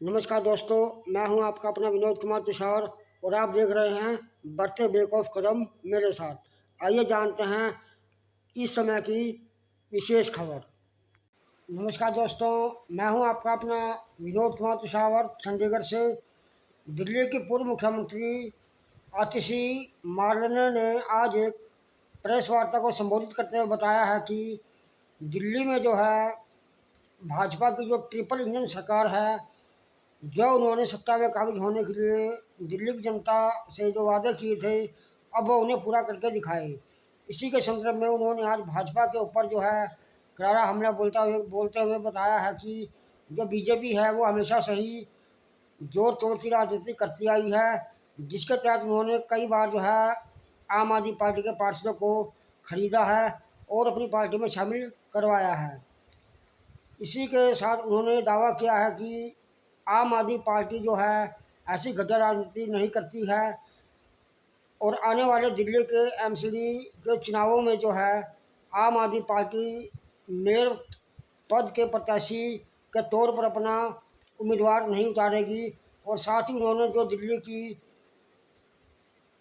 नमस्कार दोस्तों, मैं हूं आपका अपना विनोद कुमार तुषार और आप देख रहे हैं बढ़ते बेक ऑफ कदम मेरे साथ। आइए जानते हैं इस समय की विशेष खबर। नमस्कार दोस्तों, मैं हूं आपका अपना विनोद कुमार तुषार चंडीगढ़ से। दिल्ली के पूर्व मुख्यमंत्री आतिशी मार्लेना ने आज एक प्रेस वार्ता को संबोधित करते हुए बताया है कि दिल्ली में जो है भाजपा की जो ट्रिपल इंजन सरकार है, जो उन्होंने सत्ता में काबिज होने के लिए दिल्ली की जनता से जो वादे किए थे, अब वो उन्हें पूरा करके दिखाए। इसी के संदर्भ में उन्होंने आज भाजपा के ऊपर जो है करारा हमला बोलते हुए बताया है कि जो बीजेपी है वो हमेशा से ही जोर तोड़ की राजनीति करती आई है, जिसके तहत उन्होंने कई बार जो है आम आदमी पार्टी के पार्षदों को खरीदा है और अपनी पार्टी में शामिल करवाया है। इसी के साथ उन्होंने दावा किया है कि आम आदमी पार्टी जो है ऐसी गद्दार राजनीति नहीं करती है और आने वाले दिल्ली के एमसीडी के चुनावों में जो है आम आदमी पार्टी मेयर पद के प्रत्याशी के तौर पर अपना उम्मीदवार नहीं उतारेगी। और साथ ही उन्होंने जो दिल्ली की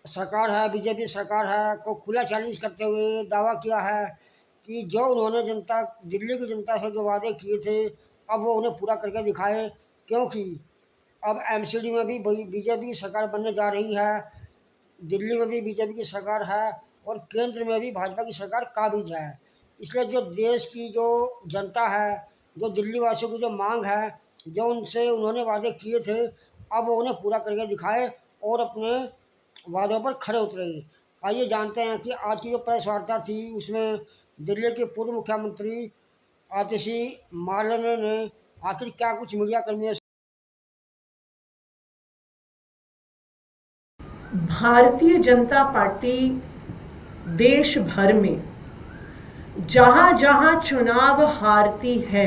सरकार है, बीजेपी सरकार है, को खुला चैलेंज करते हुए दावा किया है कि जो उन्होंने दिल्ली की जनता से जो वादे किए थे, अब वो उन्हें पूरा करके दिखाए, क्योंकि अब एमसीडी में भी बीजेपी की सरकार बनने जा रही है, दिल्ली में भी बीजेपी की सरकार है और केंद्र में भी भाजपा की सरकार काबिज है। इसलिए जो देश की जो जनता है, जो दिल्ली वासियों की जो मांग है, जो उनसे उन्होंने वादे किए थे, अब वो उन्हें पूरा करके दिखाए और अपने वादों पर खरे उतरे। आइए जानते हैं कि आज की जो प्रेस वार्ता थी उसमें दिल्ली के पूर्व मुख्यमंत्री आतिशी मार्लेना ने आखिर क्या कुछ मीडिया कर्मियों। भारतीय जनता पार्टी देश भर में जहां जहां चुनाव हारती है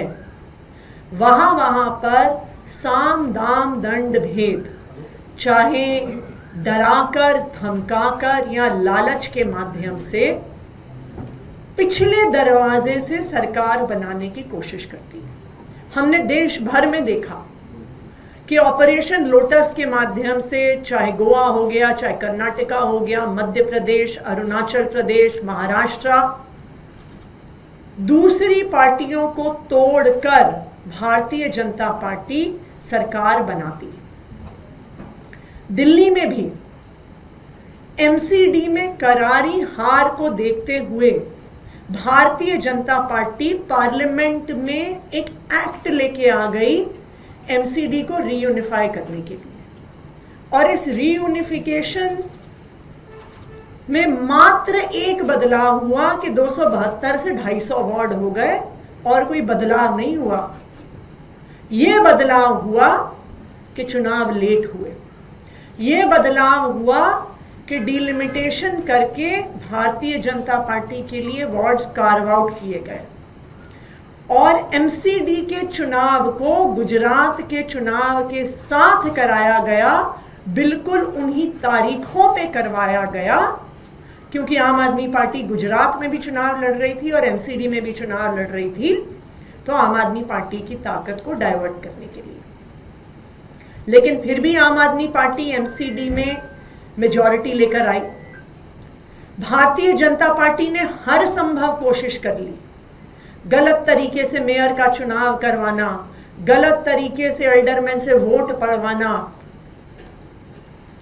वहां वहां पर साम दाम दंड भेद, चाहे डराकर धमकाकर या लालच के माध्यम से, पिछले दरवाजे से सरकार बनाने की कोशिश करती है। हमने देश भर में देखा कि ऑपरेशन लोटस के माध्यम से, चाहे गोवा हो गया, चाहे कर्नाटका हो गया, मध्य प्रदेश, अरुणाचल प्रदेश, महाराष्ट्र, दूसरी पार्टियों को तोड़कर भारतीय जनता पार्टी सरकार बनाती है। दिल्ली में भी एमसीडी में करारी हार को देखते हुए भारतीय जनता पार्टी पार्लियामेंट में एक एक्ट लेके आ गई एमसीडी को रीयूनिफाई करने के लिए। और इस रीयूनिफिकेशन में मात्र एक बदलाव हुआ कि 272 से 250 वार्ड हो गए और कोई बदलाव नहीं हुआ। यह बदलाव हुआ कि चुनाव लेट हुए। यह बदलाव हुआ कि डिलिमिटेशन करके भारतीय जनता पार्टी के लिए वार्ड्स कार्व आउट किए गए और एमसीडी के चुनाव को गुजरात के चुनाव के साथ कराया गया, बिल्कुल उन्हीं तारीखों पे करवाया गया, क्योंकि आम आदमी पार्टी गुजरात में भी चुनाव लड़ रही थी और एमसीडी में भी चुनाव लड़ रही थी, तो आम आदमी पार्टी की ताकत को डाइवर्ट करने के लिए। लेकिन फिर भी आम आदमी पार्टी एमसीडी में मेजॉरिटी लेकर आई। भारतीय जनता पार्टी ने हर संभव कोशिश कर ली, गलत तरीके से मेयर का चुनाव करवाना, गलत तरीके से एल्डरमैन से वोट पड़वाना,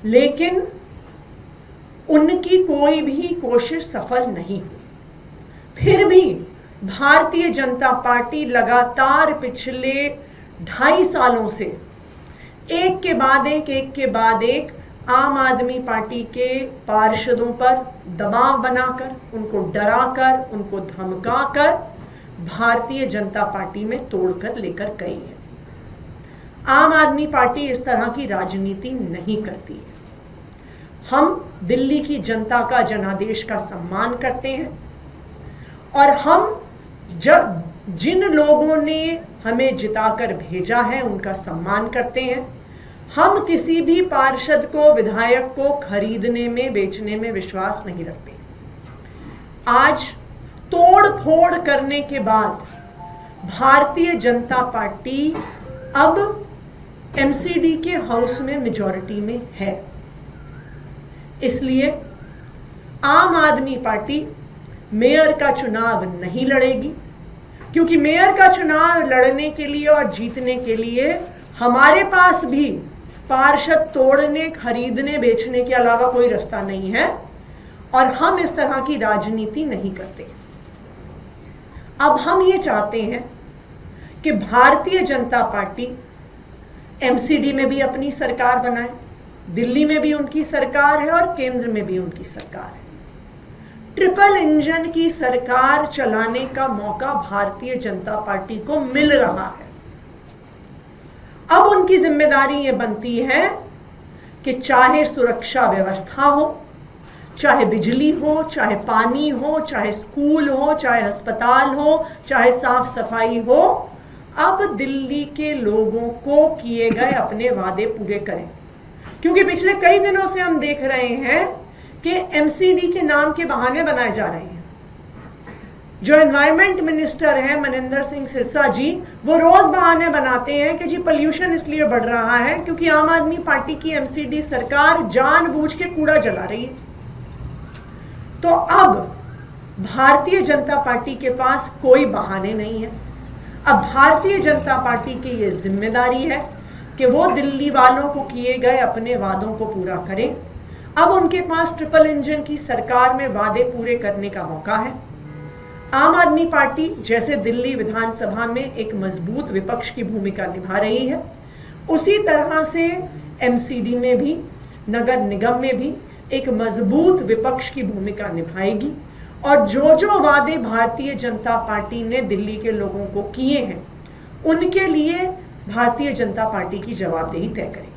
लेकिन उनकी कोई भी कोशिश सफल नहीं हुई। फिर भी भारतीय जनता पार्टी लगातार पिछले 2.5 सालों से एक के बाद एक आम आदमी पार्टी के पार्षदों पर दबाव बनाकर, उनको डराकर, उनको धमकाकर भारतीय जनता पार्टी में तोड़कर लेकर गई है। आम आदमी पार्टी इस तरह की राजनीति नहीं करती है। हम दिल्ली की जनता का, जनादेश का सम्मान करते हैं और हम जिन लोगों ने हमें जिताकर भेजा है उनका सम्मान करते हैं। हम किसी भी पार्षद को, विधायक को खरीदने में, बेचने में विश्वास नहीं रखते। आज तोड़ फोड़ करने के बाद भारतीय जनता पार्टी अब एमसीडी के हाउस में मेजॉरिटी में है। इसलिए आम आदमी पार्टी मेयर का चुनाव नहीं लड़ेगी, क्योंकि मेयर का चुनाव लड़ने के लिए और जीतने के लिए हमारे पास भी पार्षद तोड़ने, खरीदने, बेचने के अलावा कोई रास्ता नहीं है और हम इस तरह की राजनीति नहीं करते। अब हम ये चाहते हैं कि भारतीय जनता पार्टी एमसीडी में भी अपनी सरकार बनाए, दिल्ली में भी उनकी सरकार है और केंद्र में भी उनकी सरकार है। ट्रिपल इंजन की सरकार चलाने का मौका भारतीय जनता पार्टी को मिल रहा है। अब उनकी जिम्मेदारी ये बनती है कि चाहे सुरक्षा व्यवस्था हो, चाहे बिजली हो, चाहे पानी हो, चाहे स्कूल हो, चाहे अस्पताल हो, चाहे साफ सफाई हो, अब दिल्ली के लोगों को किए गए अपने वादे पूरे करें। क्योंकि पिछले कई दिनों से हम देख रहे हैं कि एमसीडी के नाम के बहाने बनाए जा रहे हैं। जो एनवायरमेंट मिनिस्टर हैं मनिंदर सिंह सिरसा जी, वो रोज बहाने बनाते हैं कि जी पोल्यूशन इसलिए बढ़ रहा है क्योंकि आम आदमी पार्टी की एमसीडी सरकार जानबूझ के कूड़ा जला रही है। तो अब भारतीय जनता पार्टी के पास कोई बहाने नहीं है। अब भारतीय जनता पार्टी की ये जिम्मेदारी है कि वो दिल्ली वालों को किए गए अपने वादों को पूरा करें। अब उनके पास ट्रिपल इंजन की सरकार में वादे पूरे करने का मौका है। आम आदमी पार्टी जैसे दिल्ली विधानसभा में एक मजबूत विपक्ष की भूमिका निभा रही है, उसी तरह से एमसीडी में भी, नगर निगम में भी एक मजबूत विपक्ष की भूमिका निभाएगी और जो जो वादे भारतीय जनता पार्टी ने दिल्ली के लोगों को किए हैं, उनके लिए भारतीय जनता पार्टी की जवाबदेही तय करेगी।